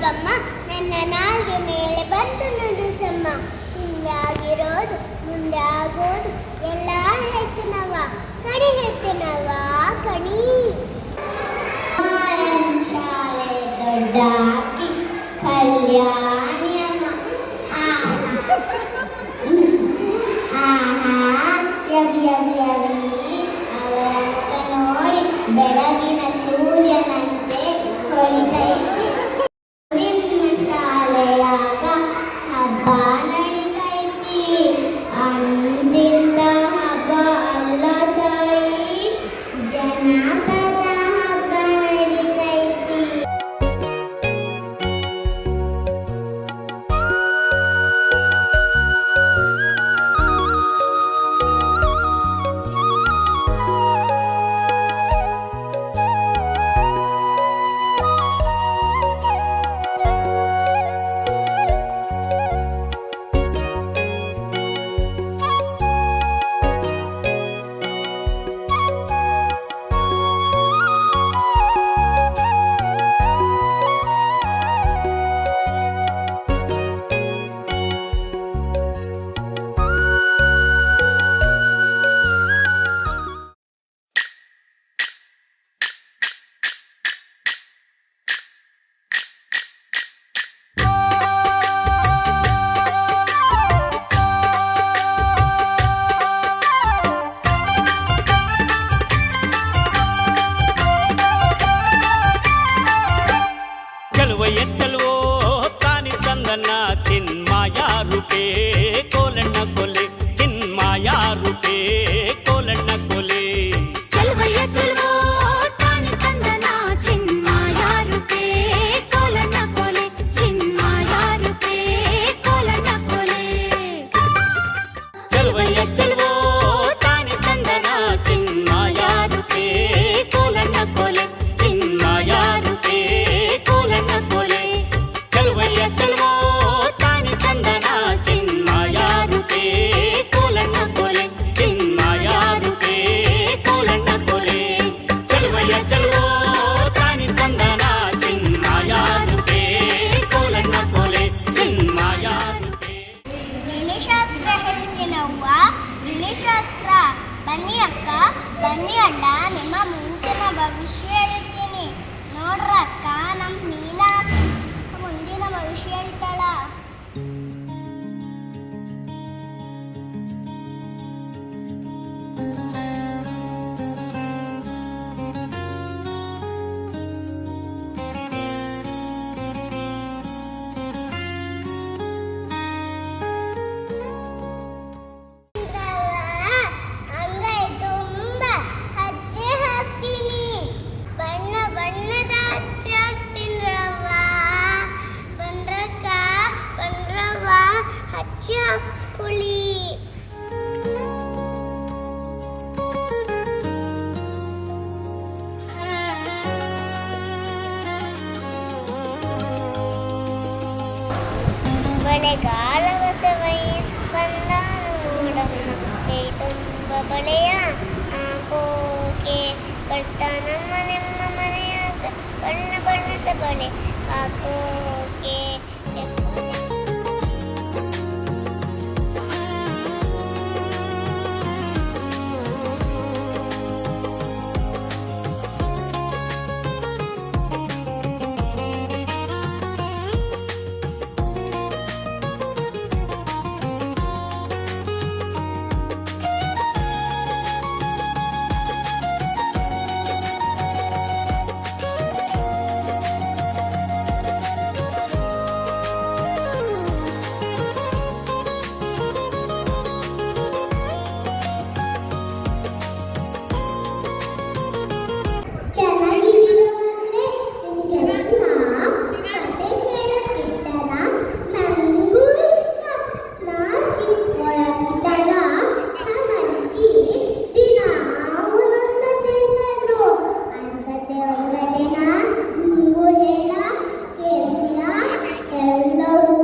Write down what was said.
ಗಮ್ಮ ನನ್ನ ನಾಲ್ಗೆ ಮೇಲೆ ಬಂದು ನುಡಿಸಮ್ಮ. ಹಿಂದೆ ಆಗಿರೋದು ಮುಂದೆ ಆಗೋದು ಎಲ್ಲ ಹೇಳ್ತೀನವ ಕಣಿ ಹೇಳ್ತೀನವ ಕಣಿ. ಶಾಲೆ ದೊಡ್ಡಾಕಿ ಕಲ್ಯಾಣಿ ಅಮ್ಮ. ಯವಿ ಯವಿ ಯವಿ ಅವರ ಮುಖ ನೋಡಿ ಬೆಳಗಿನ ಸೂರ್ಯನಂತೆ ಹೊಳಿತೈತಿ. ನಿಮ್ಮ ಶಾಲೆಯಾಗ ಹಬ್ಬ ನಡಿತೈತಿ. ಅಂದಿಂದ ಹಬ್ಬ ಅಲ್ಲ ತಾಯಿ, ಜನಪದ ಹಬ್ಬ ನಡಿತೈತಿ. ಚಲುವೋ ತಾನಿ ತಂದನ್ನ ಚಿನ್ಮಾಯ ರೂಪೇ ಕೋಲಣ್ಣ ಕೊಲೆ, ಚಿನ್ಮಾಯ ರೂಪೇ ಕೋಲಣ್ಣ ಕೊಲೆ. ಚಲುವೋ ತಾನಿ ತಂದನ ಚಿನ್ಮಾಯ ರೂಪೇ ಕೋಲಣ್ಣ ಕೊಲೆ, ಚಿನ್ಮಾಯ ರೂಪೇ ಕೋಲಣ್ಣ ಕೊಲೆ. ಚಲುವೋ ತಾನಿ ತಂದನ ಚಿನ್ಮಾಯ ರೂಪೇ ಕೋಲಣ್ಣ ಕೊಲೆ, ಚಿನ್ಮಾಯ ರೂಪೇ ಕೋಲಣ್ಣ ಕೊಲೆ. ಚಲುವೋ ತಾನಿ ತಂದನ ಚಿನ್ಮಾಯ ರೂಪೇ ಕೋಲಣ್ಣ ಕೊಲೆ, ಚಿನ್ಮಾಯ ರೂಪೇ ಕೋಲಣ್ಣ ಕೊಲೆ. ಚಲುವೋ ತಾನಿ ತಂದನ ಚಿನ್ಮಾಯ ರೂಪೇ ಕೋಲಣ್ಣ ಕೊಲೆ, ಚಿನ್ಮಾಯ ರೂಪೇ. ಗಿಣಿಶಾಸ್ತ್ರ ಹೇಳ್ತೀನವ್ವ ಗಿಣಿಶಾಸ್ತ್ರ. ಬನ್ನಿ ಅಕ್ಕ ಬನ್ನಿ ಅಣ್ಣ, ನಿಮ್ಮ ಮುಂದಿನ ಭವಿಷ್ಯ ಹೇಳ್ತೀನಿ. ನೋಡ್ರ ಅಕ್ಕ, ನಮ್ಮ ಮೀನಾ ಮುಂದಿನ ಭವಿಷ್ಯ ಹೇಳ್ತಾಳ. ಅಂಗೈ ತುಂಬ ಹಚ್ಚಿ ಹಾಕ್ತೀನಿ, ಬಣ್ಣ ಬಣ್ಣದ ಹಚ್ಚಿ ಹಾಕ್ತೀನಿ ರವ್ವ. ಬಂದ್ರವ್ವ ಹಚ್ಚಿ ಹಾಕ್ಸ್ಕೊಳ್ಳಿ. ಬಳೆಗಾಲ ಬಸವಯ್ಯ ಬಂದಾನು ನೋಡಮ್ಮ, ಕೈ ತುಂಬ ಬಳೆಯ ಹಾಕೋಕೆ ಬರ್ತಾನಮ್ಮ ನಿಮ್ಮ ಮನೆಯಾಗ. ಬಣ್ಣ ಬಣ್ಣದ ಬಳೆ ಹಾಕೋಕೆ. ಎಲ್ಲರೂ